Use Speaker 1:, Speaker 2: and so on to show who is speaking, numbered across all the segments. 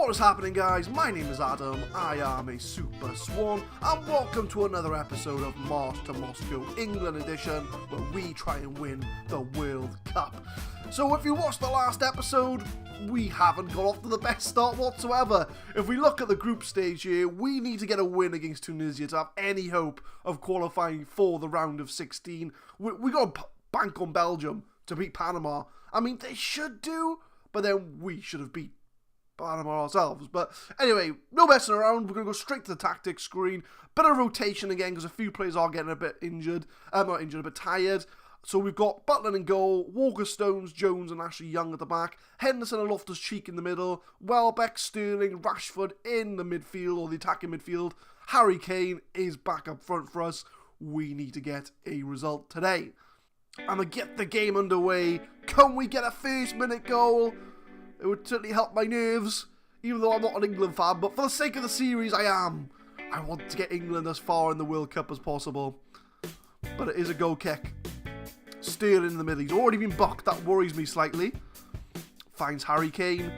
Speaker 1: What is happening, guys? My name is Adam, I am a Super Swan, and welcome to another episode of March to Moscow England edition, where we try and win the World Cup. So if you watched the last episode, we haven't got off to the best start whatsoever. If we look at the group stage here, we need to get a win against Tunisia to have any hope of qualifying for the round of 16. We got to bank on Belgium to beat Panama. I mean, they should do, but then we should have beat Panama ourselves. But anyway, no messing around. We're going to go straight to the tactics screen. Bit of rotation again because a few players are getting a bit injured. Not injured, a bit tired. So we've got Butland in goal, Walker, Stones, Jones and Ashley Young at the back, Henderson and Loftus-Cheek in the middle, Welbeck, Sterling, Rashford in the midfield or the attacking midfield. Harry Kane is back up front for us. We need to get a result today. And to get the game underway, can we get a first minute goal? It would certainly help my nerves, even though I'm not an England fan, but for the sake of the series, I am. I want to get England as far in the World Cup as possible. But it is a goal kick. Sterling in the middle. He's already been bucked. That worries me slightly. Finds Harry Kane.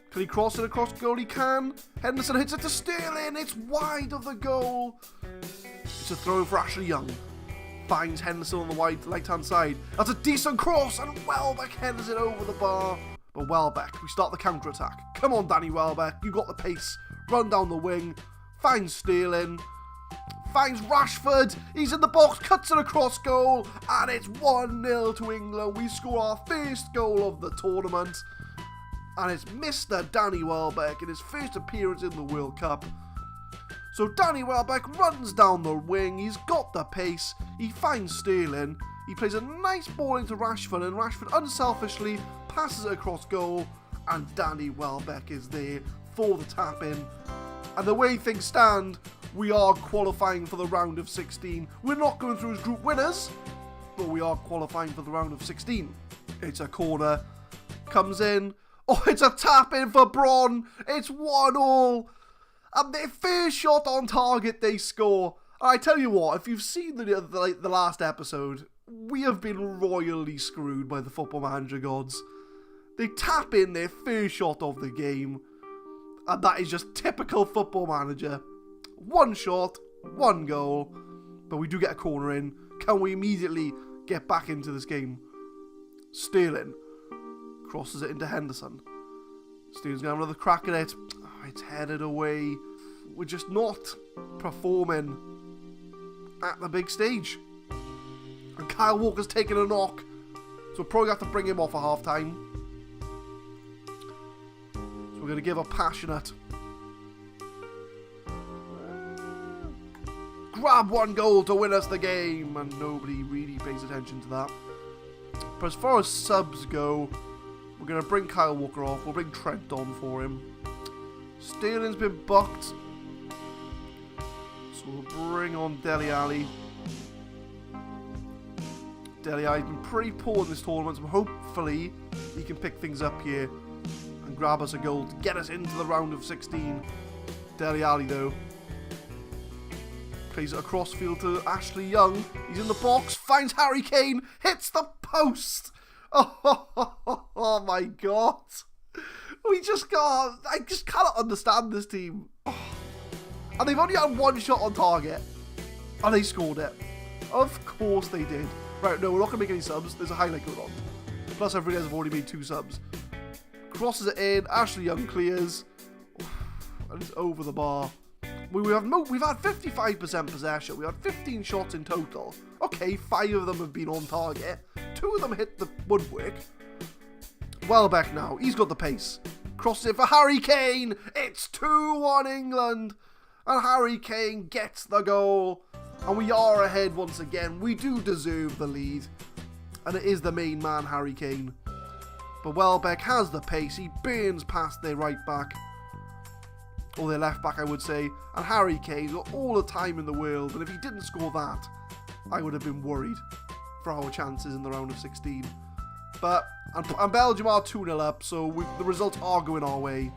Speaker 1: Can he cross it across goal? He can. Henderson hits it to Sterling. It's wide of the goal. It's a throw for Ashley Young. Finds Henderson on the wide right-hand side. That's a decent cross, and Welbeck headers it over the bar. But Welbeck, we start the counter-attack. Come on, Danny Welbeck, you got the pace. Run down the wing, finds Sterling, finds Rashford, he's in the box, cuts it across goal, and it's 1-0 to England. We score our first goal of the tournament, and it's Mr. Danny Welbeck in his first appearance in the World Cup. So Danny Welbeck runs down the wing, he's got the pace, he finds Sterling, he plays a nice ball into Rashford, and Rashford unselfishly passes it across goal, and Danny Welbeck is there for the tap-in. And the way things stand, we are qualifying for the round of 16. We're not going through as group winners, but we are qualifying for the round of 16. It's a corner, comes in, oh, it's a tap-in for Bron, it's 1-1, and their first shot on target they score. And I tell you what, if you've seen the last episode, we have been royally screwed by the Football Manager gods. They tap in their first shot of the game, and that is just typical Football Manager. One shot, one goal, but we do get a corner in. Can we immediately get back into this game? Sterling crosses it into Henderson. Sterling's going to have another crack at it. Oh, it's headed away. We're just not performing at the big stage. And Kyle Walker's taking a knock, so we'll probably have to bring him off at half-time. So we're going to give a passionate grab one goal to win us the game, and nobody really pays attention to that. But as far as subs go, we're going to bring Kyle Walker off. We'll bring Trent on for him. Sterling's been bucked, so we'll bring on Deli Ali. Deli Ali's been pretty poor in this tournament, so hopefully he can pick things up here and grab us a goal to get us into the round of 16. Deli Ali, though, plays it across field to Ashley Young. He's in the box, finds Harry Kane, hits the post. Oh my God. I just cannot understand this team. And they've only had one shot on target, and they scored it. Of course they did. Right, no, we're not going to make any subs. There's a highlight going on. Plus, I realised I've already made 2 subs. Crosses it in. Ashley Young clears. And it's over the bar. We've had 55% possession. We had 15 shots in total. Okay, 5 of them have been on target. 2 of them hit the woodwork. Welbeck now. He's got the pace. Crosses it for Harry Kane. It's 2-1 England. And Harry Kane gets the goal. And we are ahead once again. We do deserve the lead. And it is the main man, Harry Kane. But Welbeck has the pace. He burns past their right back. Or their left back, I would say. And Harry Kane's got all the time in the world. And if he didn't score that, I would have been worried for our chances in the round of 16. But, and Belgium are 2-0 up. So the results are going our way.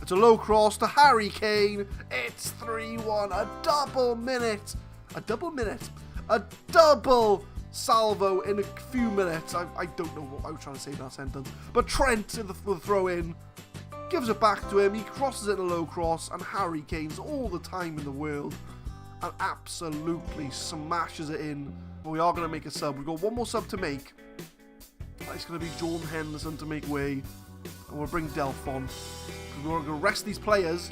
Speaker 1: It's a low cross to Harry Kane. It's 3-1. A double minute. A double salvo in a few minutes. I don't know what I was trying to say in that sentence. But Trent in the throw in. gives it back to him, he crosses it in a low cross, and Harry Kane's all the time in the world and absolutely smashes it in. But we are going to make a sub. We've got one more sub to make. It's going to be Jordan Henderson to make way, and we'll bring Delph on, because we're going to rest these players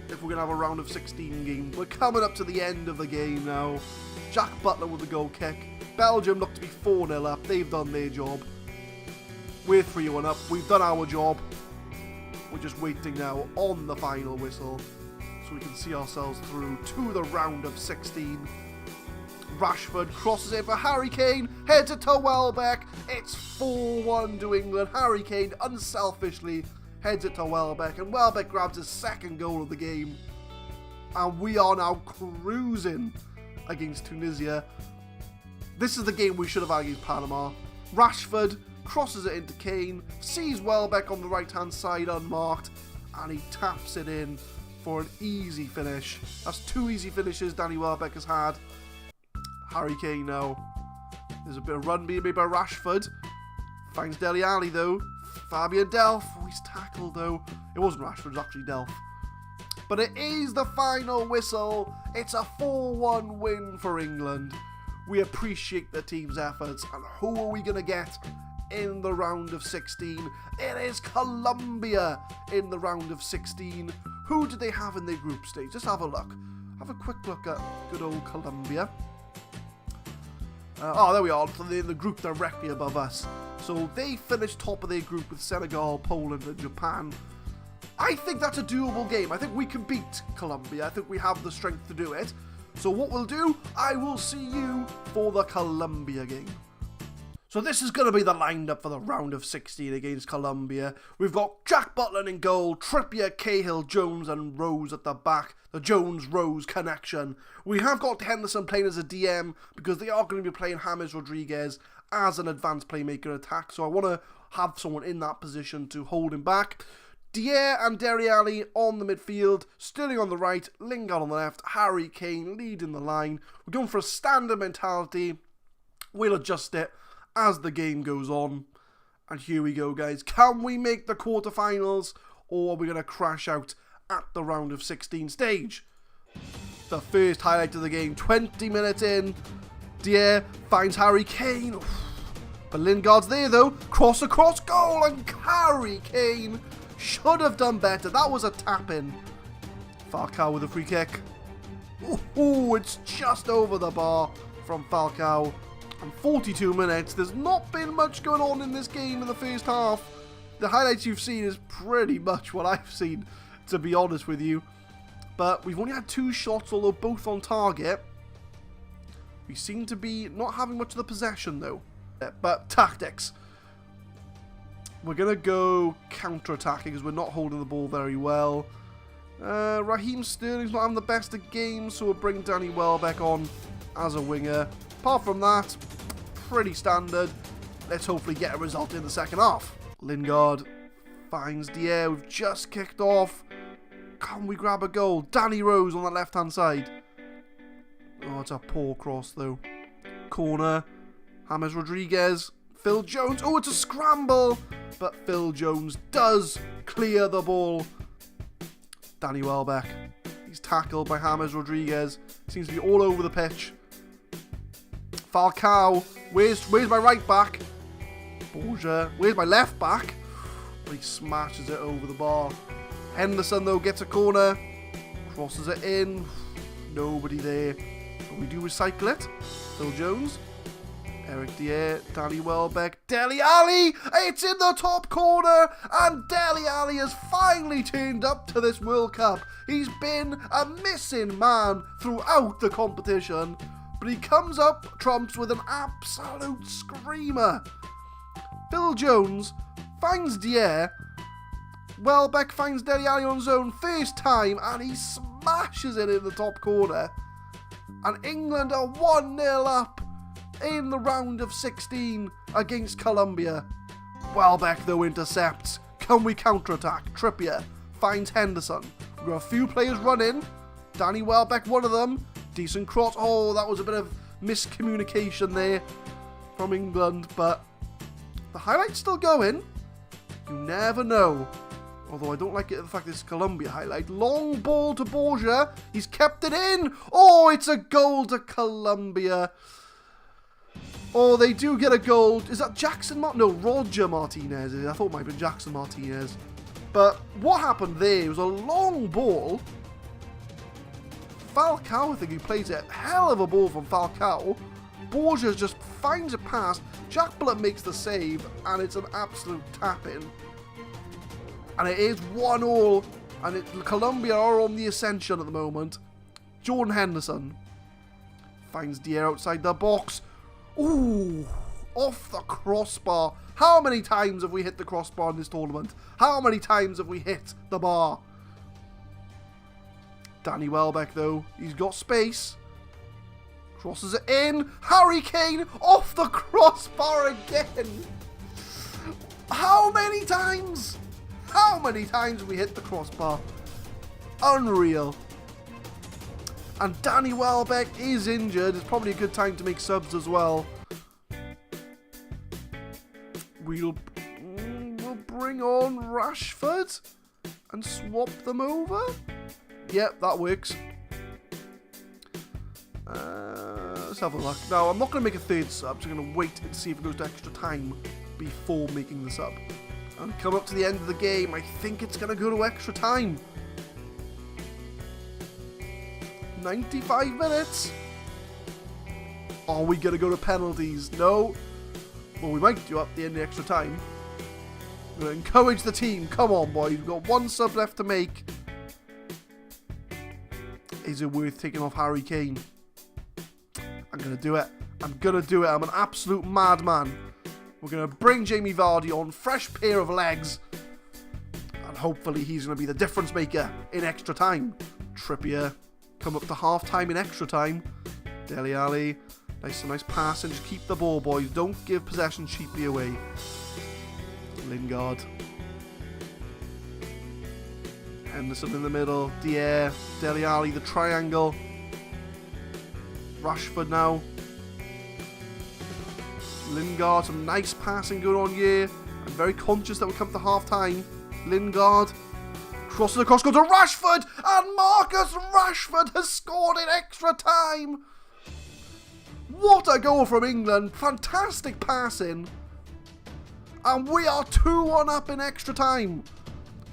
Speaker 1: if we're going to have a round of 16 games. We're coming up to the end of the game now. Jack Butler with the goal kick. Belgium look to be 4-0 up. They've done their job. We're 3-1 up. We've done our job. We're just waiting now on the final whistle so we can see ourselves through to the round of 16. Rashford crosses it for Harry Kane, heads it to Welbeck. It's 4-1 to England. Harry Kane unselfishly heads it to Welbeck, and Welbeck grabs his second goal of the game. And we are now cruising against Tunisia. This is the game we should have had against Panama. Rashford crosses it into Kane, sees Welbeck on the right-hand side unmarked, and he taps it in for an easy finish. That's 2 easy finishes Danny Welbeck has had. Harry Kane now. There's a bit of run being made by Rashford. Finds Deli Ali though. Fabian Delph. Oh, he's tackled though. It wasn't Rashford, it was actually Delph. But it is the final whistle. It's a 4-1 win for England. We appreciate the team's efforts. And who are we going to get in the round of 16? It is Colombia in the round of 16. Who did they have in their group stage? Let's have a look. Have a quick look at good old Colombia. There we are. They're in the group directly above us. So they finished top of their group with Senegal, Poland and Japan. I think that's a doable game. I think we can beat Colombia. I think we have the strength to do it. So what we'll do, I will see you for the Colombia game. So this is going to be the lineup for the round of 16 against Colombia. We've got Jack Butland in goal, Trippier, Cahill, Jones and Rose at the back. The Jones-Rose connection. We have got Henderson playing as a DM because they are going to be playing James Rodriguez as an advanced playmaker in attack. So I want to have someone in that position to hold him back. Dier and Deli Ali on the midfield, Sterling on the right, Lingard on the left, Harry Kane leading the line. We're going for a standard mentality. We'll adjust it as the game goes on. And here we go, guys. Can we make the quarterfinals, or are we going to crash out at the round of 16 stage? The first highlight of the game, 20 minutes in. Dier finds Harry Kane. But Lingard's there though. Cross across goal, and Harry Kane should have done better. That was a tap-in. Falcao with a free kick. Ooh, it's just over the bar from Falcao. And 42 minutes. There's not been much going on in this game in the first half. The highlights you've seen is pretty much what I've seen, to be honest with you. But we've only had 2 shots, although both on target. We seem to be not having much of the possession, though. But tactics. We're going to go counter-attacking because we're not holding the ball very well. Raheem Sterling's not having the best of games, so we'll bring Danny Welbeck on as a winger. Apart from that, pretty standard. Let's hopefully get a result in the second half. Lingard finds Dier. We've just kicked off. Can we grab a goal? Danny Rose on the left-hand side. Oh, it's a poor cross, though. Corner. James Rodriguez. Phil Jones. Oh, it's a scramble. But Phil Jones does clear the ball. Danny Welbeck. He's tackled by James Rodriguez. Seems to be all over the pitch. Falcao. Where's my right back? Borja. Where's my left back? But he smashes it over the bar. Henderson, though, gets a corner. Crosses it in. Nobody there. But we do recycle it. Phil Jones. Eric Dier, Danny Welbeck, Deli Ali, it's in the top corner, and Deli Ali has finally turned up to this World Cup. He's been a missing man throughout the competition, but he comes up trumps with an absolute screamer. Phil Jones finds Dier, Welbeck finds Deli Ali on his own first time, and he smashes it in the top corner, and England are 1-0 up in the round of 16 against Colombia. Welbeck, though, intercepts. Can we counter-attack? Trippier finds Henderson. We've got a few players running. Danny Welbeck, one of them. Decent cross. Oh, that was a bit of miscommunication there from England, but the highlight's still going. You never know. Although I don't like it, the fact it's Colombia highlight. Long ball to Borgia. He's kept it in. Oh, it's a goal to Colombia. Oh, they do get a goal. Is that Jackson No, Roger Martinez. I thought it might have been Jackson Martinez. But what happened there was a long ball. Falcao, I think he plays a hell of a ball from Falcao. Borgia just finds a pass. Jack Bullard makes the save, and it's an absolute tap-in. And it is 1-1, and Colombia are on the ascension at the moment. Jordan Henderson finds Dier outside the box. Ooh, off the crossbar. How many times have we hit the crossbar in this tournament? How many times have we hit the bar? Danny Welbeck, though, he's got space. Crosses it in. Harry Kane off the crossbar again. How many times? How many times have we hit the crossbar? Unreal. And Danny Welbeck is injured. It's probably a good time to make subs as well. We'll bring on Rashford and swap them over. Yep, that works. Let's have a look. Now, I'm not going to make a third sub, so I'm going to wait and see if it goes to extra time before making the sub. And come up to the end of the game, I think it's going to go to extra time. 95 minutes. Are we going to go to penalties? No. Well, we might do up the end of extra time. We're going to encourage the team. Come on, boys. We've got one sub left to make. Is it worth taking off Harry Kane? I'm going to do it. I'm going to do it. I'm an absolute madman. We're going to bring Jamie Vardy on. Fresh pair of legs. And hopefully he's going to be the difference maker in extra time. Trippier. Come up to half time in extra time. Deli Ali. Nice pass and just keep the ball, boys. Don't give possession cheaply away. Lingard. Henderson in the middle. Dier. Deli Ali, the triangle. Rashford now. Lingard, some nice passing going on here. I'm very conscious that we come to half time. Lingard. Crosses across, goes to Rashford. And Marcus Rashford has scored in extra time. What a goal from England. Fantastic passing. And we are 2-1 up in extra time.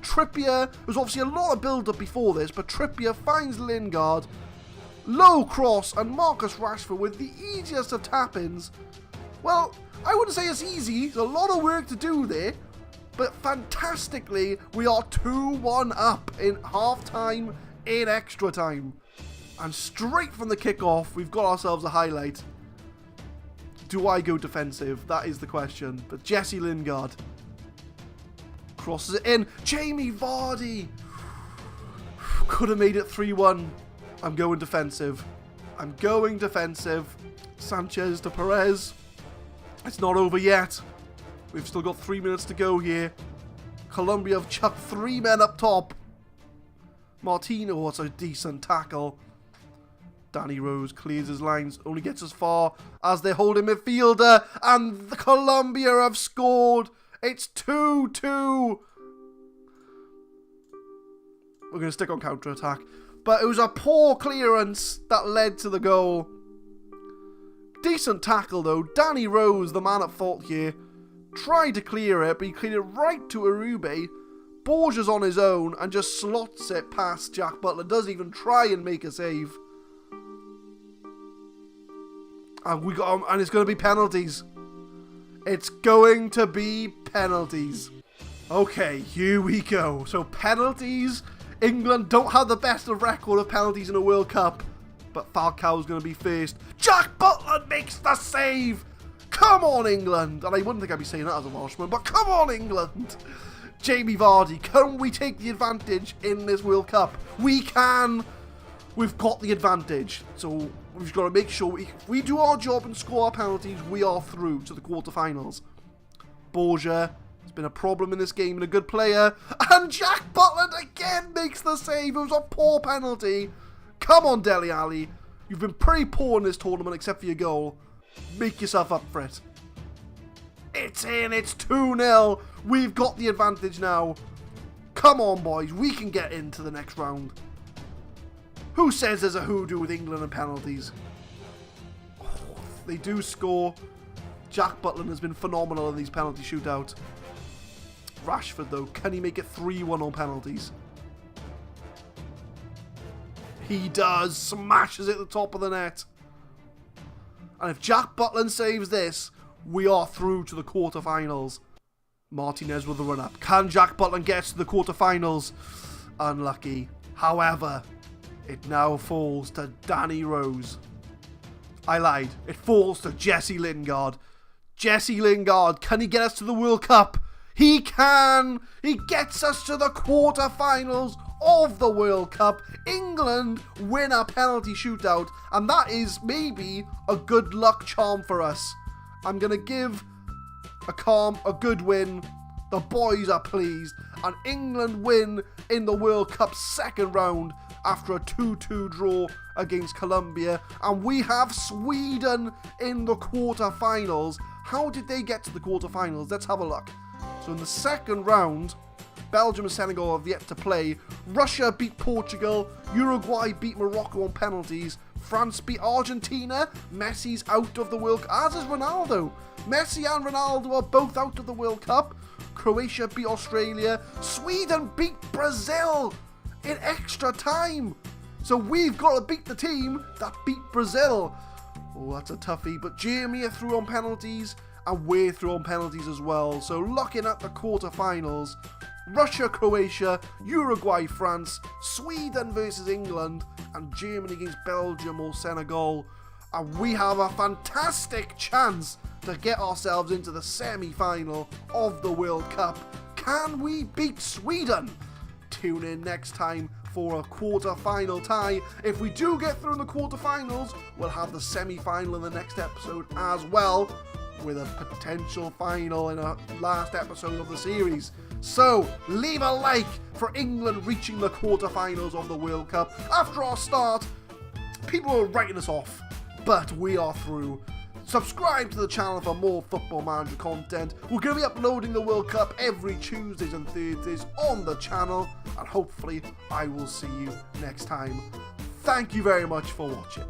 Speaker 1: Trippier, there was obviously a lot of build-up before this, but Trippier finds Lingard. Low cross, and Marcus Rashford with the easiest of tap-ins. Well, I wouldn't say it's easy. There's a lot of work to do there. But fantastically, we are 2-1 up in half-time in extra time. And straight from the kick-off, we've got ourselves a highlight. Do I go defensive? That is the question. But Jesse Lingard crosses it in. Jamie Vardy could have made it 3-1. I'm going defensive. I'm going defensive. Sanchez to Perez. It's not over yet. We've still got 3 minutes to go here. Colombia have chucked 3 men up top. Martino, what's a decent tackle. Danny Rose clears his lines, only gets as far as they hold a midfielder, and the Colombia have scored. It's 2-2. We're going to stick on counter-attack. But it was a poor clearance that led to the goal. Decent tackle though. Danny Rose, the man at fault here, tried to clear it, but he cleared it right to Arube. Borgia's on his own and just slots it past Jack Butler. Doesn't even try and make a save. And it's going to be penalties. It's going to be penalties. Okay, here we go. So penalties. England don't have the best of record of penalties in a World Cup. But Falcao's going to be first. Jack Butler makes the save. Come on, England. And I wouldn't think I'd be saying that as a Welshman, but come on, England. Jamie Vardy, can we take the advantage in this World Cup? We can. We've got the advantage. So we've got to make sure if we do our job and score our penalties, we are through to the quarterfinals. Borgia has been a problem in this game and a good player. And Jack Butler again makes the save. It was a poor penalty. Come on, Deli Ali. You've been pretty poor in this tournament except for your goal. Make yourself up for it. It's in. It's 2-0. We've got the advantage now. Come on, boys. We can get into the next round. Who says there's a hoodoo with England and penalties? Oh, they do score. Jack Butland has been phenomenal in these penalty shootouts. Rashford, though, can he make it 3-1 on penalties? He does. Smashes it at the top of the net. And if Jack Butland saves this, we are through to the quarterfinals. Martinez with the run-up. Can Jack Butland get to the quarterfinals? Unlucky. However, it now falls to Danny Rose. I lied. It falls to Jesse Lingard. Jesse Lingard, can he get us to the World Cup? He can! He gets us to the quarterfinals of the World Cup. England win a penalty shootout, and that is maybe a good luck charm for us. I'm going to give a good win. The boys are pleased, and England win in the World Cup second round after a 2-2 draw against Colombia, and we have Sweden in the quarterfinals. How did they get to the quarterfinals? Let's have a look. So in the second round, Belgium and Senegal have yet to play. Russia beat Portugal. Uruguay beat Morocco on penalties. France beat Argentina. Messi's out of the World Cup, as is Ronaldo. Messi and Ronaldo are both out of the World Cup. Croatia beat Australia. Sweden beat Brazil in extra time. So we've got to beat the team that beat Brazil. Oh, that's a toughie. But Germany are through on penalties, and we're through on penalties as well. So looking at the quarterfinals, Russia, Croatia, Uruguay, France, Sweden versus England, and Germany against Belgium or Senegal. And we have a fantastic chance to get ourselves into the semi-final of the World Cup. Can we beat Sweden? Tune in next time for a quarter-final tie. If we do get through in the quarter-finals, we'll have the semi-final in the next episode as well, with a potential final in a last episode of the series. So, leave a like for England reaching the quarter-finals of the World Cup. After our start, people are writing us off, but we are through. Subscribe to the channel for more Football Manager content. We're going to be uploading the World Cup every Tuesdays and Thursdays on the channel, and hopefully I will see you next time. Thank you very much for watching.